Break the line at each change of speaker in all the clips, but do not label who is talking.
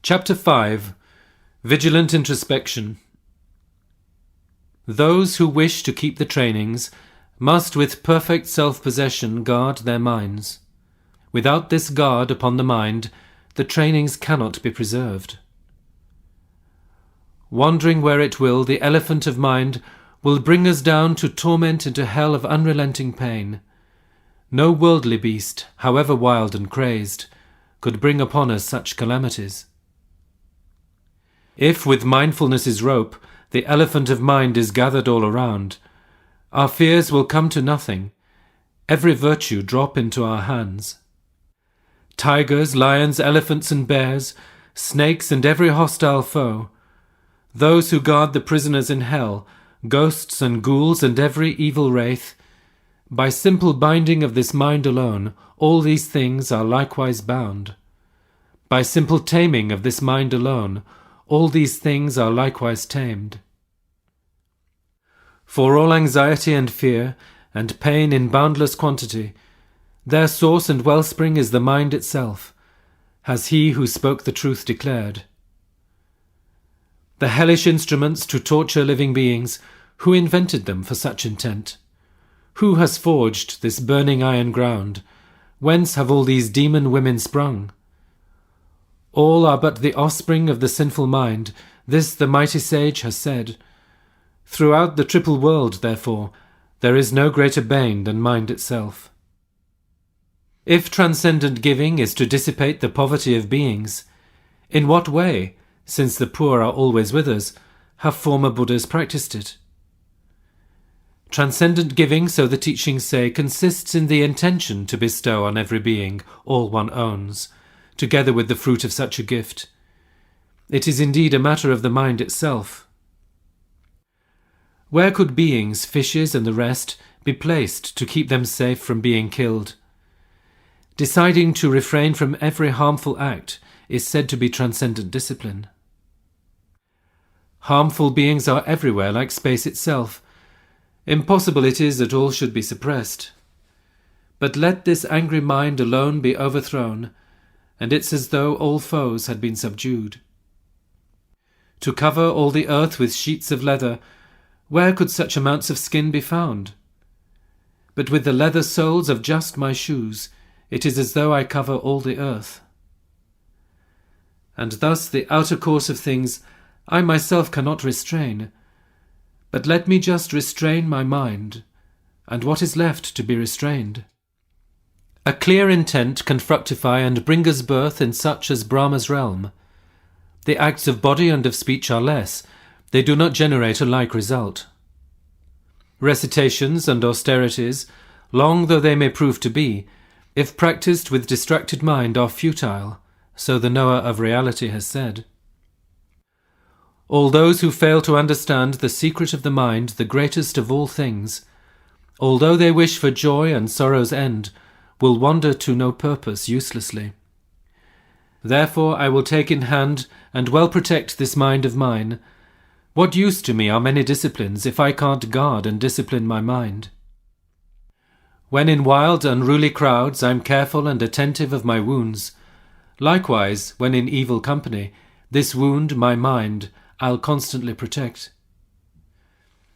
Chapter 5. Vigilant Introspection. Those who wish to keep the trainings must with perfect self-possession guard their minds. Without this guard upon the mind, the trainings cannot be preserved. Wandering where it will, the elephant of mind will bring us down to torment into hell of unrelenting pain. No worldly beast, however wild and crazed, could bring upon us such calamities. If with mindfulness's rope the elephant of mind is gathered all around, our fears will come to nothing, every virtue drop into our hands. Tigers, lions, elephants and bears, snakes and every hostile foe, those who guard the prisoners in hell, ghosts and ghouls and every evil wraith, by simple binding of this mind alone, all these things are likewise bound. By simple taming of this mind alone, all these things are likewise tamed. For all anxiety and fear, and pain in boundless quantity, their source and wellspring is the mind itself, has he who spoke the truth declared. The hellish instruments to torture living beings, who invented them for such intent? Who has forged this burning iron ground? Whence have all these demon women sprung? All are but the offspring of the sinful mind, this the mighty sage has said. Throughout the triple world, therefore, there is no greater bane than mind itself. If transcendent giving is to dissipate the poverty of beings, in what way, since the poor are always with us, have former Buddhas practiced it? Transcendent giving, so the teachings say, consists in the intention to bestow on every being all one owns, together with the fruit of such a gift. It is indeed a matter of the mind itself. Where could beings, fishes and the rest, be placed to keep them safe from being killed? Deciding to refrain from every harmful act is said to be transcendent discipline. Harmful beings are everywhere, like space itself. Impossible it is that all should be suppressed. But let this angry mind alone be overthrown, and it's as though all foes had been subdued. To cover all the earth with sheets of leather, where could such amounts of skin be found? But with the leather soles of just my shoes, it is as though I cover all the earth. And thus the outer course of things I myself cannot restrain, but let me just restrain my mind, and what is left to be restrained? A clear intent can fructify and bring us birth in such as Brahma's realm. The acts of body and of speech are less, they do not generate a like result. Recitations and austerities, long though they may prove to be, if practiced with distracted mind, are futile, so the knower of reality has said. All those who fail to understand the secret of the mind, the greatest of all things, although they wish for joy and sorrow's end, will wander to no purpose uselessly. Therefore I will take in hand and well protect this mind of mine. What use to me are many disciplines if I can't guard and discipline my mind? When in wild, unruly crowds I'm careful and attentive of my wounds. Likewise, when in evil company, this wound, my mind, I'll constantly protect.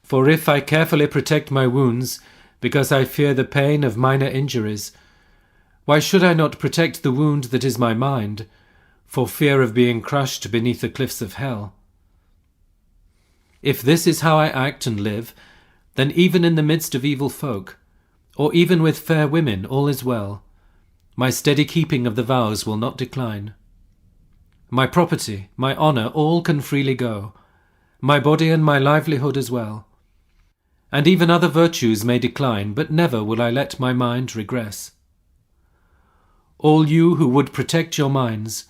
For if I carefully protect my wounds, because I fear the pain of minor injuries, why should I not protect the wound that is my mind, for fear of being crushed beneath the cliffs of hell? If this is how I act and live, then even in the midst of evil folk, or even with fair women, all is well. My steady keeping of the vows will not decline. My property, my honour, all can freely go, my body and my livelihood as well. And even other virtues may decline, but never will I let my mind regress. All you who would protect your minds,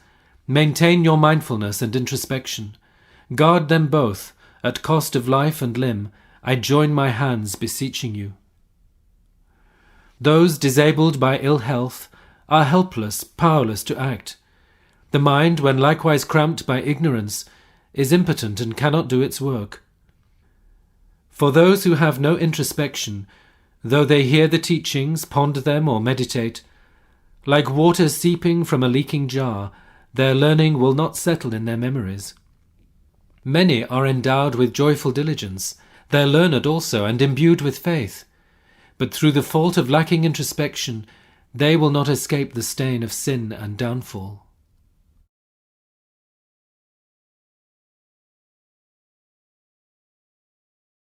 maintain your mindfulness and introspection, guard them both, at cost of life and limb, I join my hands beseeching you. Those disabled by ill health are helpless, powerless to act. The mind, when likewise cramped by ignorance, is impotent and cannot do its work. For those who have no introspection, though they hear the teachings, ponder them or meditate, like water seeping from a leaking jar, their learning will not settle in their memories. Many are endowed with joyful diligence, they are learned also and imbued with faith, but through the fault of lacking introspection, they will not escape the stain of sin and downfall.